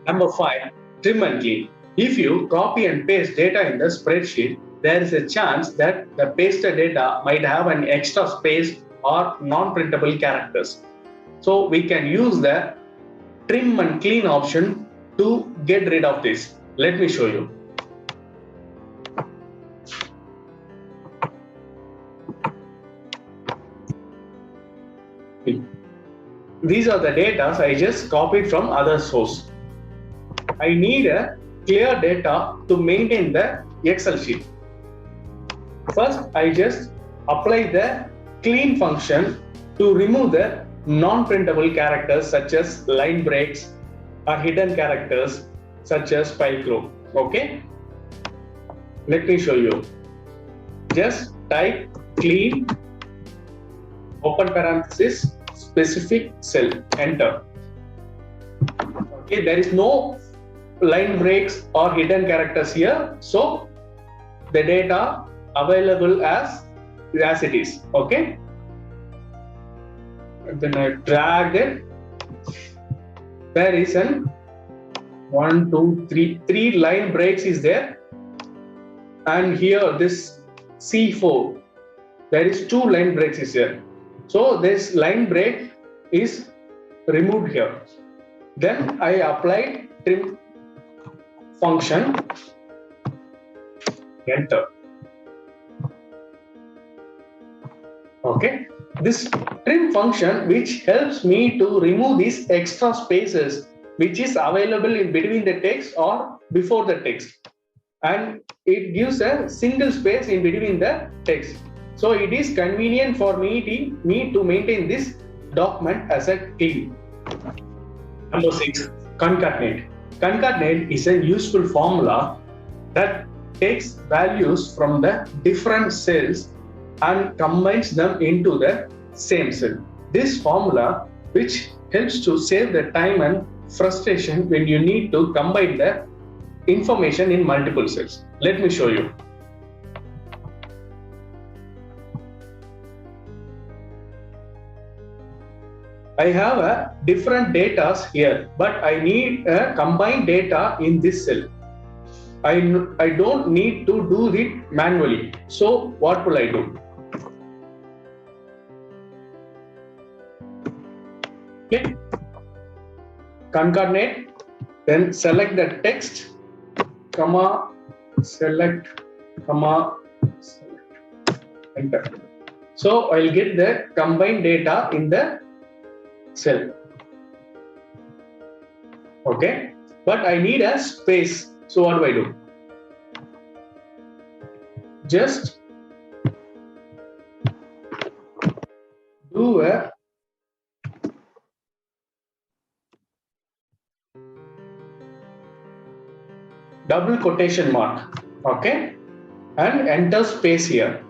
Number 5, trim and clean. If you copy and paste data in the spreadsheet, there is a chance that the pasted data might have an extra space or non-printable characters. So we can use the trim and clean option to get rid of this. Let me show you. These are the data I just copied from other source. I need a clear data to maintain the Excel sheet. First, I just apply the clean function to remove the non-printable characters such as line breaks or hidden characters such as spike row. Okay? Let me show you. Just type clean, open parenthesis, specific cell, enter. Okay, there is no line breaks or hidden characters here, so the data available as it is. Okay, then I drag it. There is an 1 2 3 line breaks is there, and here this C4 there is 2 line breaks is here, so this line break is removed here. Then I applied trim function, enter. Okay, this trim function which helps me to remove these extra spaces which is available in between the text or before the text, and it gives a single space in between the text. So it is convenient for me to maintain this document as a clean. Number 6, concatenate. Concatenate is a useful formula that takes values from the different cells and combines them into the same cell. This formula, which helps to save the time and frustration when you need to combine the information in multiple cells. Let me show you. I have a different data here, but I need a combined data in this cell. I don't need to do it manually. So what will I do? Okay. Concatenate, then select the text, comma, select, comma, select, enter. So I'll get the combined data in the cell. Okay, but I need a space. So what do I do? Just do a double quotation mark, okay, and enter space here.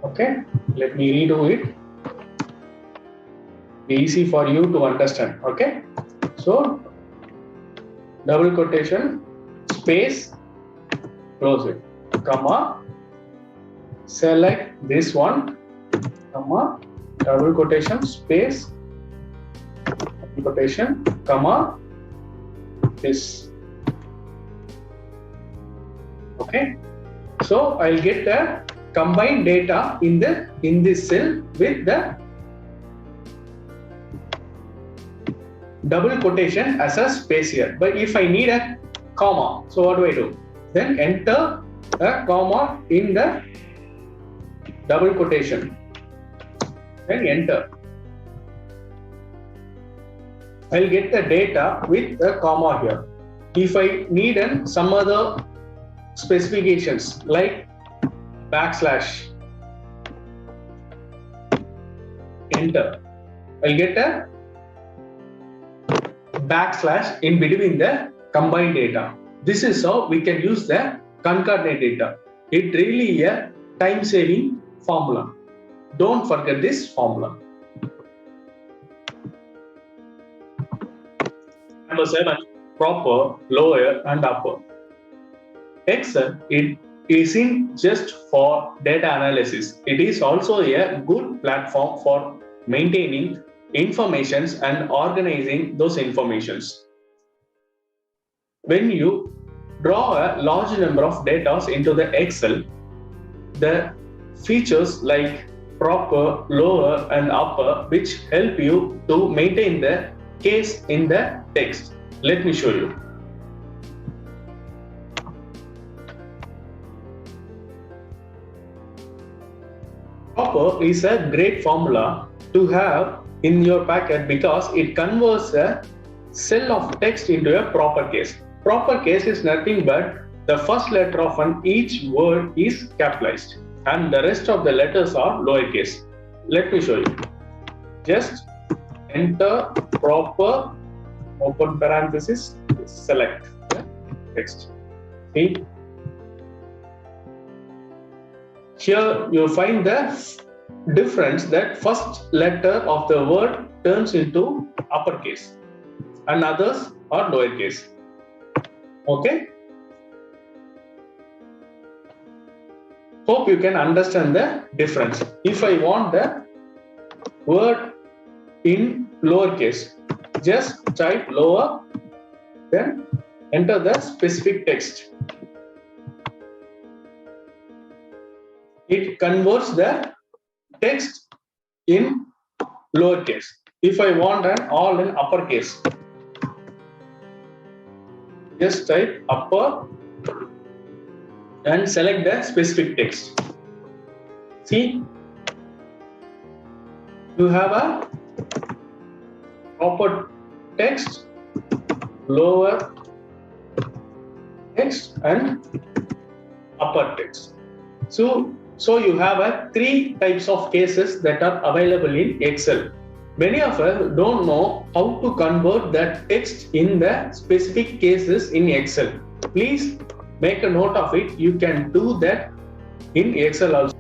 Okay, let me redo it. Be easy for you to understand. Okay, so double quotation space, close it, comma, select this one, comma, double quotation space, double quotation, comma, this. Okay, so I'll get the combined data in this cell with the double quotation as a space here. But if I need a comma, so what do I do? Then enter a comma in the double quotation, then enter. I'll get the data with a comma here. If I need some other specifications like backslash, enter, I'll get a backslash in between the combined data. This is how we can use the concatenate data. It really a time-saving formula. Don't forget this formula. Number 7, proper, lower and upper. Excel, it isn't just for data analysis. It is also a good platform for maintaining informations and organizing those informations. When you draw a large number of data into the Excel, the features like proper, lower and upper, which help you to maintain the case in the text. Let me show you. Proper is a great formula to have in your packet because it converts a cell of text into a proper case. Proper case is nothing but the first letter of each word is capitalized and the rest of the letters are lowercase. Let me show you. Just enter proper, open parenthesis, select text. See? Here you find the difference that first letter of the word turns into uppercase and others are lowercase. Okay? Hope you can understand the difference. If I want the word in lowercase, just type lower, then enter the specific text. It converts the text in lowercase. If I want an all in uppercase, just type upper and select the specific text. See, you have a proper text, lower text and upper text. So you have three types of cases that are available in Excel. Many of us don't know how to convert that text in the specific cases in Excel. Please make a note of it. You can do that in Excel also.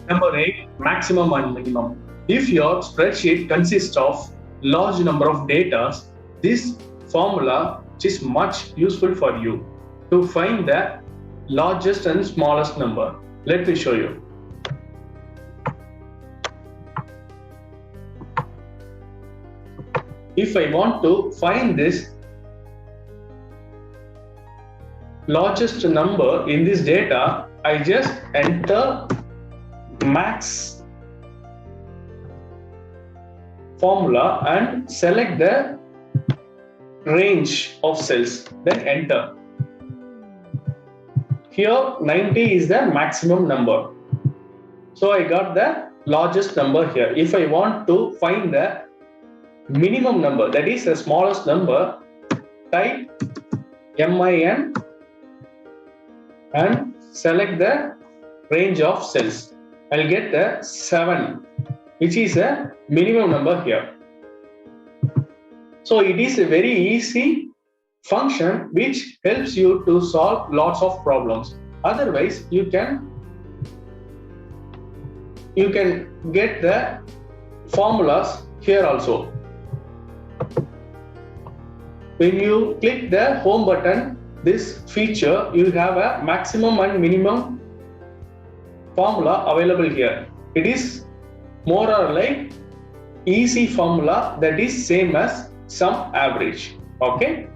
Number 8, maximum and minimum. If your spreadsheet consists of large number of data, this formula is much useful for you to find the largest and smallest number. Let me show you. If I want to find this largest number in this data, I just enter max formula and select the range of cells, then enter. Here 90 is the maximum number. So I got the largest number here. If I want to find the minimum number, that is the smallest number, type MIN and select the range of cells. I'll get the 7, which is a minimum number here. So it is a very easy function which helps you to solve lots of problems. Otherwise, you can get the formulas here also. When you click the home button, this feature, you have a maximum and minimum formula available here. It is more or like easy formula that is same as sum average. Okay.